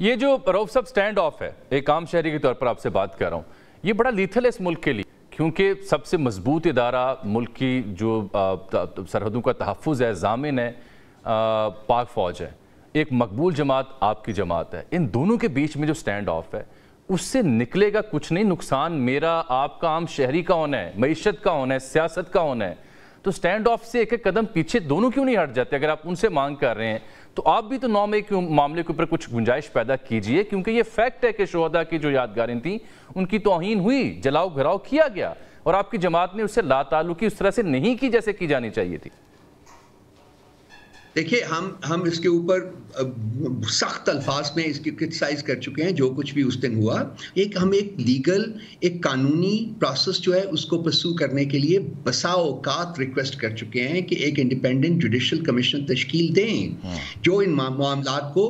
ये जो रऊफ साहब स्टैंड ऑफ है, एक आम शहरी के तौर पर आपसे बात कर रहा हूँ, ये बड़ा लीथल है इस मुल्क के लिए, क्योंकि सबसे मजबूत इदारा मुल्क की जो सरहदों का तहफ़्फ़ुज़ है, ज़ामिन है, पाक फ़ौज है, एक मकबूल जमात आपकी जमात है। इन दोनों के बीच में जो स्टैंड ऑफ है उससे निकलेगा कुछ नहीं, नुकसान मेरा आपका आम शहरी का होना है, मईशत का होना है, सियासत का होना है। तो स्टैंड ऑफ से एक एक कदम पीछे दोनों क्यों नहीं हट जाते? अगर आप उनसे मांग कर रहे हैं तो आप भी तो 9 मई के मामले के ऊपर कुछ गुंजाइश पैदा कीजिए, क्योंकि ये फैक्ट है कि शोहदा की जो यादगारें थी उनकी तौहीन हुई, जलाओ घराव किया गया और आपकी जमात ने उससे लाताल्लुकी उस तरह से नहीं की जैसे की जानी चाहिए थी। देखिए, हम इसके ऊपर सख्त अल्फाज में इसकी क्रिटिसाइज कर चुके हैं जो कुछ भी उस दिन हुआ। हम एक लीगल, एक कानूनी प्रोसेस जो है उसको परस्यू करने के लिए बसा औकात रिक्वेस्ट कर चुके हैं कि एक इंडिपेंडेंट जुडिशल कमीशन तश्कील दें जो इन मामलात को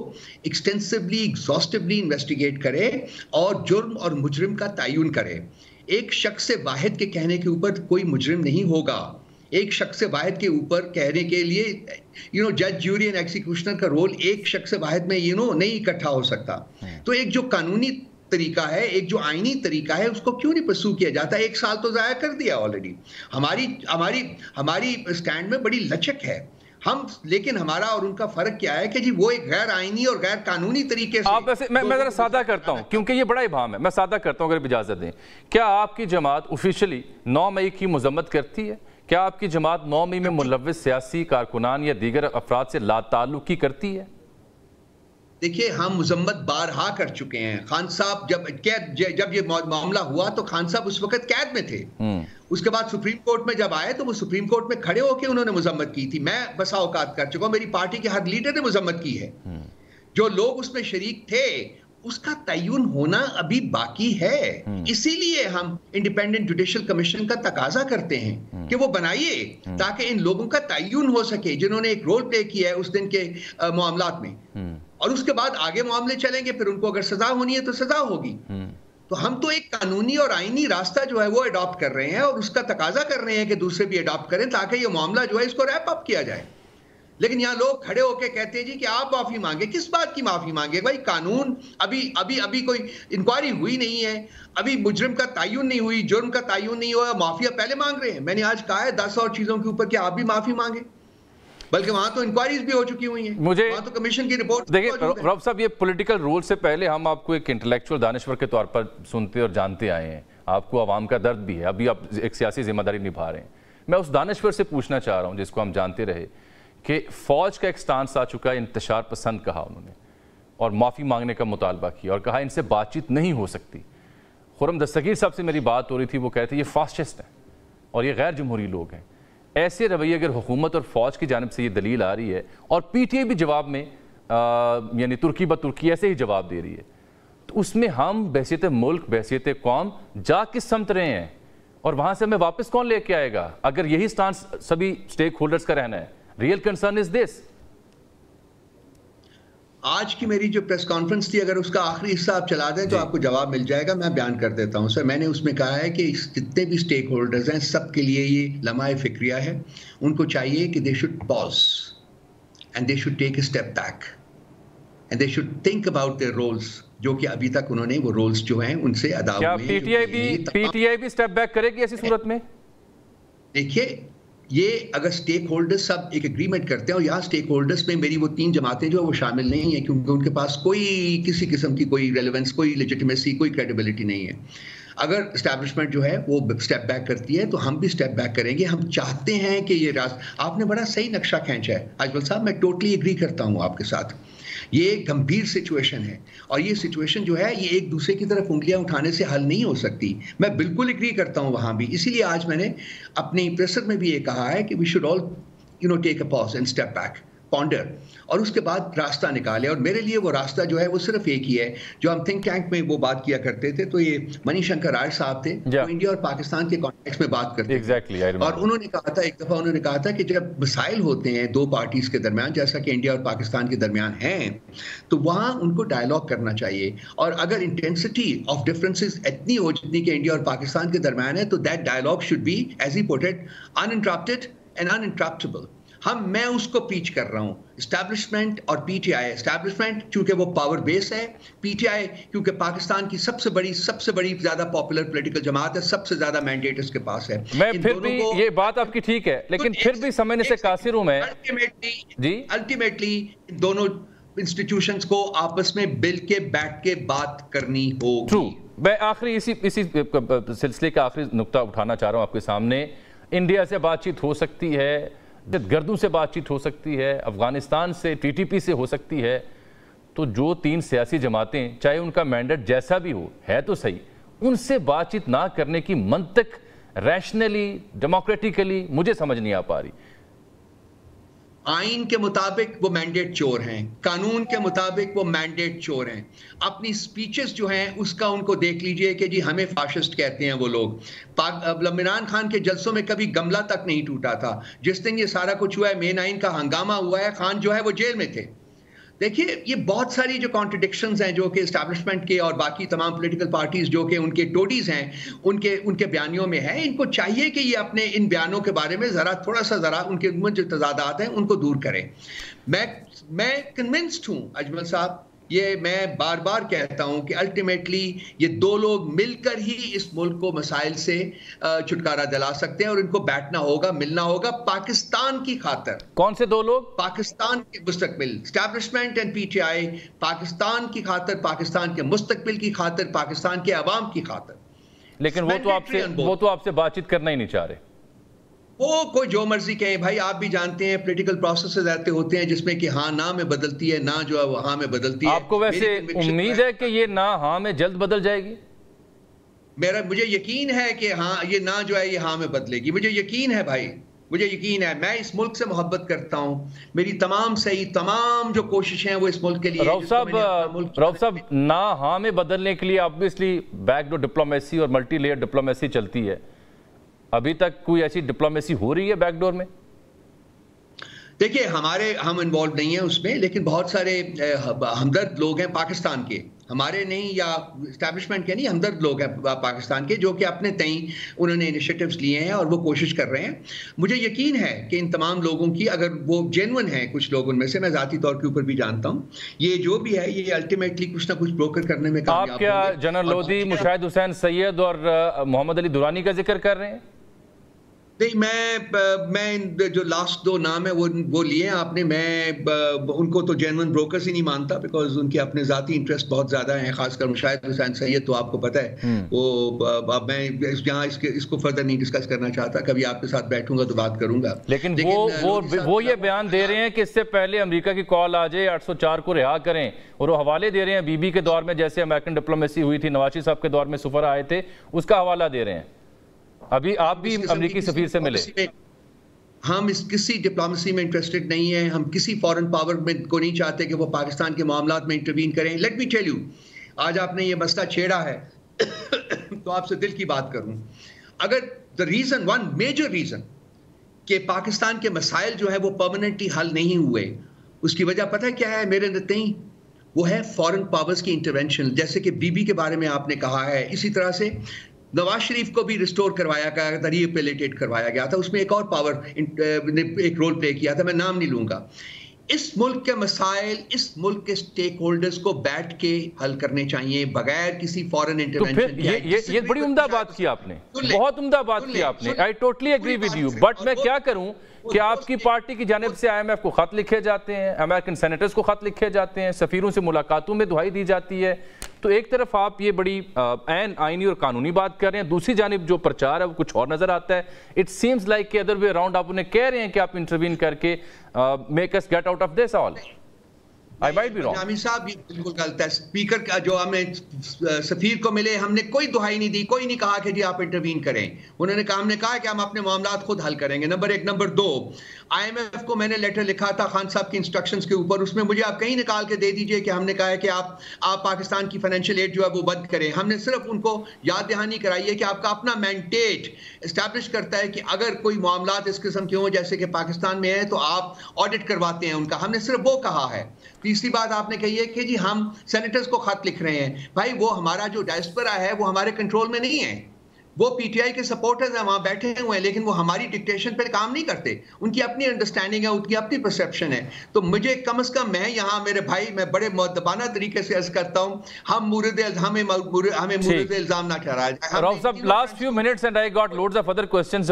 एक्सटेंसिवली, एग्जॉस्टिवली इन्वेस्टिगेट करे और जुर्म और मुजरिम का तयन करे। एक शख्स से वाहिद के कहने के ऊपर कोई मुजरिम नहीं होगा। एक शख्स से वाहिद के ऊपर कहने के लिए जज, ज्यूरी एंड एक्सिक्यूशनर का रोल एक शख्स से वाहिद में नहीं इकट्ठा हो सकता। तो एक जो कानूनी तरीका है, एक जो आईनी तरीका है, उसको क्यों नहीं परस्यू किया जाता? 1 साल तो ज़ाया कर दिया ऑलरेडी। हमारी स्टैंड में बड़ी लचक है लेकिन हमारा और उनका फर्क क्या है कि जी वो एक गैर आईनी और गैर कानूनी तरीके से। आप वैसे मैं जरा सादा करता हूं क्योंकि ये बड़ा इबाम है, मैं सादा करता हूं अगर इजाजत दें। क्या आपकी जमात ऑफिशियली 9 मई की मजम्मत करती है? क्या आपकी जमात 9 मई में मुलव्विस सियासी कारकुनान या दीगर अफराद से लाताल्लुकी करती है? देखिए, हम मजम्मत बारहा कर चुके हैं। खान साहब जब ये मामला हुआ तो खान साहब उस वक्त कैद में थे। उसके बाद सुप्रीम कोर्ट में जब आए तो वो सुप्रीम कोर्ट में खड़े होकर उन्होंने मजम्मत की थी। मैं बसा औकात कर चुका हूं, मेरी पार्टी के हर लीडर ने मजम्मत की है। जो लोग उसमें शरीक थे उसका तयन होना अभी बाकी है। इसीलिए हम इंडिपेंडेंट जुडिशल कमीशन का तकाजा करते हैं कि वो बनाइए ताकि इन लोगों का तयन हो सके जिन्होंने एक रोल प्ले किया है उस दिन के मामलात में। और उसके बाद आगे मामले चलेंगे, फिर उनको अगर सजा होनी है तो सजा होगी। तो हम तो एक कानूनी और आईनी रास्ता जो है वो अडॉप्ट कर रहे हैं और उसका तकाजा कर रहे हैं कि दूसरे भी अडॉप्ट करें ताकि ये मामला जो है इसको रैप अप किया जाए। लेकिन यहाँ लोग खड़े होकर कहते हैं जी कि आप माफी मांगे। किस बात की माफी मांगे भाई? कानून अभी कोई इंक्वायरी हुई नहीं है, अभी मुजरिम का तयन नहीं हुई, जुर्म का तयन नहीं हुआ, माफिया पहले मांग रहे हैं। मैंने आज कहा है 10 और चीजों के ऊपर कि आप भी माफी मांगे, बल्कि वहां तो इंक्वायरीज भी हो चुकी हुई हैं। मुझे वहां तो कमीशन की रिपोर्ट। देखिए रऊफ साहब, ये पॉलिटिकल रोल से पहले हम आपको एक इंटेलेक्चुअल दानिश्वर के तौर पर सुनते और जानते आए हैं। आपको आवाम का दर्द भी है, अभी आप एक सियासी जिम्मेदारी निभा रहे हैं। मैं उस दानिश्वर से पूछना चाह रहा हूँ जिसको हम जानते रहे कि फौज का एक स्टांस आ चुका है, इंतशार पसंद कहा उन्होंने और माफ़ी मांगने का मुतालबा किया और कहा इनसे बातचीत नहीं हो सकती। खुर्रम दस्तगीर साहब से मेरी बात हो रही थी, वो कहते ये फासिस्ट हैं और ये गैर जमहूरी लोग हैं। ऐसे रवैये अगर हुकूमत और फौज की जानिब से ये दलील आ रही है और पीटीआई भी जवाब में यानी तुर्की ब तुर्की ऐसे ही जवाब दे रही है, तो उसमें हम बहसीत मुल्क, बहसीत कौम जा किस समत रहे हैं और वहाँ से हमें वापस कौन लेके आएगा अगर यही स्टांस सभी स्टेक होल्डर्स का रहना है? Real concern is this. आज की मेरी जो प्रेस कॉन्फ्रेंस थी, अगर उसका आखिरी हिस्सा आप चला दें तो आपको जवाब मिल जाएगा। मैं बयान कर देता हूं सर। मैंने उसमें कहा है कि जितने भी स्टेक होल्डर्स हैं सबके लिए ये लम्हा फिक्रिया है। उनको चाहिए कि they should pause and they should take a step back and they should think about their roles, जो कि अभी तक उन्होंने वो रोल्स जो हैं उनसे अदा हुए हैं। पीटीआई भी स्टेप बैक करेगी ऐसी सूरत में? देखिए, ये अगर स्टेक होल्डर्स सब एक एग्रीमेंट करते हैं, और यहाँ स्टेक होल्डर्स में मेरी वो 3 जमातें जो वो शामिल नहीं है क्योंकि उनके पास कोई किसी किस्म की कोई रेलेवेंस, कोई लेजिटिमेसी, कोई क्रेडिबिलिटी नहीं है। अगर एस्टैब्लिशमेंट जो है वो स्टेप बैक करती है तो हम भी स्टेप बैक करेंगे। हम चाहते हैं कि ये रास्ता, आपने बड़ा सही नक्शा खींचा है अजमल साहब, मैं टोटली एग्री करता हूँ आपके साथ। ये गंभीर सिचुएशन है और ये सिचुएशन जो है ये एक दूसरे की तरफ उंगलियां उठाने से हल नहीं हो सकती। मैं बिल्कुल एग्री करता हूं वहां भी। इसीलिए आज मैंने अपनी प्रेसर में भी ये कहा है कि we should all take a pause and step back, ponder, और उसके बाद रास्ता निकाले। और मेरे लिए वो रास्ता जो है वो सिर्फ एक ही है। जो हम थिंक टैंक में वो बात किया करते थे तो ये मणिशंकर राय साहब थे, वो इंडिया और पाकिस्तान के कॉन्टेक्स्ट में बात करते थे। और उन्होंने कहा था, एक दफा उन्होंने कहा था कि जब मिसाइल होते हैं 2 पार्टीज के दरमियान, जैसा कि इंडिया और पाकिस्तान के दरमियान हैं, तो वहां उनको डायलॉग करना चाहिए। और अगर इंटेंसिटी ऑफ डिफरेंसेस इतनी हो जितनी कि इंडिया और पाकिस्तान के दरमियान है, तो that dialogue should be, as he put it, uninterrupted and uninterruptable. मैं उसको पीच कर रहा हूं, एस्टैब्लिशमेंट और पीटीआई। एस्टैब्लिशमेंट क्योंकि वो पावर बेस है, पीटीआई क्योंकि पाकिस्तान की सबसे बड़ी ज्यादा पॉपुलर पॉलिटिकल जमात है, सबसे ज्यादा मैंडेट इसके पास है। मैं फिर भी ये बात आपकी ठीक है, लेकिन फिर भी समझने से कासिर हूं मैं। अल्टीमेटली दोनों इंस्टीट्यूशंस को आपस में मिल के बैठ के बात करनी होगी। ट्रू। मैं आखिरी इसी सिलसिले का आखिरी नुक्ता उठाना चाह रहा हूं आपके सामने। इंडिया से बातचीत हो सकती है, गर्दों से बातचीत हो सकती है, अफगानिस्तान से, टीटीपी से हो सकती है, तो जो 3 सियासी जमातें, चाहे उनका मैंडेट जैसा भी हो, है तो सही, उनसे बातचीत ना करने की मंतक रैशनली, डेमोक्रेटिकली मुझे समझ नहीं आ पा रही। आइन के मुताबिक वो मैंडेट चोर हैं, कानून के मुताबिक वो मैंडेट चोर हैं। अपनी स्पीचेस जो हैं उसका उनको देख लीजिए कि जी हमें फाशिस्ट कहते हैं वो लोग। इमरान खान के जलसों में कभी गमला तक नहीं टूटा था। जिस दिन ये सारा कुछ हुआ है, मेन आइन का हंगामा हुआ है, खान जो है वो जेल में थे। देखिए ये बहुत सारी जो कॉन्ट्रडिक्शंस हैं जो कि एस्टैब्लिशमेंट के और बाकी तमाम पॉलिटिकल पार्टीज जो कि उनके टोडीज हैं उनके बयानियों में है। इनको चाहिए कि ये अपने इन बयानों के बारे में थोड़ा सा उनके जो तजादात हैं उनको दूर करें। मैं कन्विंस्ड हूं अजमल साहब, ये मैं बार बार कहता हूं कि अल्टीमेटली ये 2 लोग मिलकर ही इस मुल्क को मसाइल से छुटकारा दिला सकते हैं और इनको बैठना होगा, मिलना होगा पाकिस्तान की खातिर। कौन से 2 लोग? पाकिस्तान के मुस्तकबिल, एस्टैब्लिशमेंट एंड पीटीआई, पाकिस्तान की खातिर, पाकिस्तान के मुस्तकबिल की खातिर, पाकिस्तान के अवाम की खातिर। लेकिन वो तो आपसे बातचीत करना ही नहीं चाह रहे। वो कोई जो मर्जी कहे भाई, आप भी जानते हैं पॉलिटिकल प्रोसेसेस ऐसे होते हैं जिसमें कि हाँ ना में बदलती है, ना जो है वो हाँ में बदलती है। आपको वैसे उम्मीद है कि ये ना हाँ में जल्द बदल जाएगी? मुझे यकीन है कि हाँ ये ना जो है ये हाँ में बदलेगी। मुझे यकीन है भाई, मुझे यकीन है। मैं इस मुल्क से मोहब्बत करता हूँ। मेरी तमाम जो कोशिशें हैं वो इस मुल्क के लिए। रऊफ साहब, ना हाँ में बदलने के लिए ऑब्वियसली बैकडोर डिप्लोमेसी और मल्टी लेयर डिप्लोमेसी चलती है। अभी तक कोई ऐसी डिप्लोमेसी हो रही है बैकडोर में? देखिए हम इन्वॉल्व नहीं है उसमें, लेकिन बहुत सारे हमदर्द लोग हैं पाकिस्तान के, हमारे नहीं या एस्टैब्लिशमेंट के नहीं, हमदर्द लोग हैं पाकिस्तान के जो कि अपने तई उन्होंने इनिशिएटिव्स लिए हैं और वो कोशिश कर रहे हैं। मुझे यकीन है कि इन तमाम लोगों की, अगर वो जेन्युइन है, कुछ लोग उनमें से मैं जाती तौर के ऊपर भी जानता हूँ, ये जो भी है ये अल्टीमेटली कुछ ना कुछ ब्रोकर करने में कामयाब होंगे। आप क्या जनरल लोधी, मुशाहिद हुसैन सैयद और मोहम्मद अली दुरानी का जिक्र कर रहे हैं? नहीं, मैं जो लास्ट 2 नाम है वो लिए आपने, मैं उनको तो जेन्युइन ब्रोकर्स ही नहीं मानता, बिकॉज उनके अपने जाती इंटरेस्ट बहुत ज्यादा हैं, खासकर मुशाहिद हुसैन सैयद तो आपको पता है वो। मैं यहाँ इसको फर्दर नहीं डिस्कस करना चाहता, कभी आपके साथ बैठूंगा तो बात करूंगा। लेकिन वो ये बयान दे रहे हैं कि इससे पहले अमेरिका की कॉल आ जाए 804 को रिहा करें, और वो हवाले दे रहे हैं बीबी के दौर में जैसे अमेरिकन डिप्लोमेसी हुई थी, नवाज शरीफ साहब के दौर में सफर आए थे, उसका हवाला दे रहे हैं। अभी आप भी अमेरिकी सफीर से मिले। हम किसी डिप्लोमेसी में इंटरेस्टेड नहीं है। हम किसी फॉरेन पावर में को नहीं चाहते कि वो पाकिस्तान के मामलात में इंटरवीन करें। लेट मी टेल यू, आज आपने ये मसला छेड़ा है तो आपसे दिल की बात करूं, अगर वन मेजर रीजन कि पाकिस्तान के मसाइल जो है वो परमानेंटली हल नहीं हुए, उसकी वजह पता है क्या है मेरे नज़दीक? वो है फॉरेन पावर्स की इंटरवेंशन। जैसे कि बीबी के बारे में आपने कहा है, इसी तरह से नवाज शरीफ को भी रिस्टोर करवाया गया था, रिहेबिलिटेट करवाया गया था, उसमें एक और पावर ने एक रोल प्ले किया था, मैं नाम नहीं लूंगा। इस मुल्क के मसाइल, इस मुल्क के स्टेक होल्डर्स को बैठ के हल करने चाहिए बगैर किसी फॉरेन इंटरवेंशन। ये बड़ी उम्दा बात की आपने, बहुत उम्दा बात की आपने। I totally agree with you, but मैं क्या करूं कि आपकी पार्टी की जानिब से IMF को खत लिखे जाते हैं, अमेरिकन सेनेटर्स को खत लिखे जाते हैं, सफीरों से मुलाकातों में दुहाई दी जाती है। तो एक तरफ आप ये बड़ी ऐन आईनी और कानूनी बात कर रहे हैं, दूसरी जानिब जो प्रचार है वो कुछ और नजर आता है। इट सीम्स लाइक कि अदर वे अराउंड आप उन्हें कह रहे हैं कि आप इंटरवीन करके make us get out of this all. I might be wrong. Jami साहब ये बिल्कुल गलत है। स्पीकर का जो हमें सफीर को मिले, हमने कोई दुहाई नहीं दी, कोई नहीं कहा कि जी आप इंटरवीन करें। उन्होंने कहा, हमने कहा कि हम अपने मामलात खुद हल करेंगे, नंबर 1। नंबर 2, IMF को मैंने लेटर लिखा था खान साहब की इंस्ट्रक्शंस के ऊपर, उसमें मुझे आप कहीं निकाल के दे दीजिए कि हमने कहा है कि आप पाकिस्तान की फाइनेंशियल एड जो है वो बंद करें। हमने सिर्फ उनको याद दहानी कराई है कि आपका अपना मैंडेट एस्टैब्लिश करता है कि अगर कोई मामलात इस किस्म के हों जैसे कि पाकिस्तान में है तो आप ऑडिट करवाते हैं उनका, हमने सिर्फ वो कहा है। तीसरी बात आपने कही है कि जी हम सेनेटर्स को खत लिख रहे हैं। भाई वो हमारा जो डायस्पोरा है वो हमारे कंट्रोल में नहीं है। वो पीटीआई के सपोर्टर्स हैं, वहां बैठे हुए हैं, लेकिन वो हमारी डिक्टेशन पर काम नहीं करते। उनकी अपनी अंडरस्टैंडिंग है, उनकी अपनी परसेप्शन है। तो मुझे कम से कम, मैं यहाँ मेरे भाई, मैं बड़े मुअद्दबाना तरीके से अर्ज करता हूँ, हमें मूरद इल्जाम ना ठहराया जाए। Last few minutes and I got loads of other questions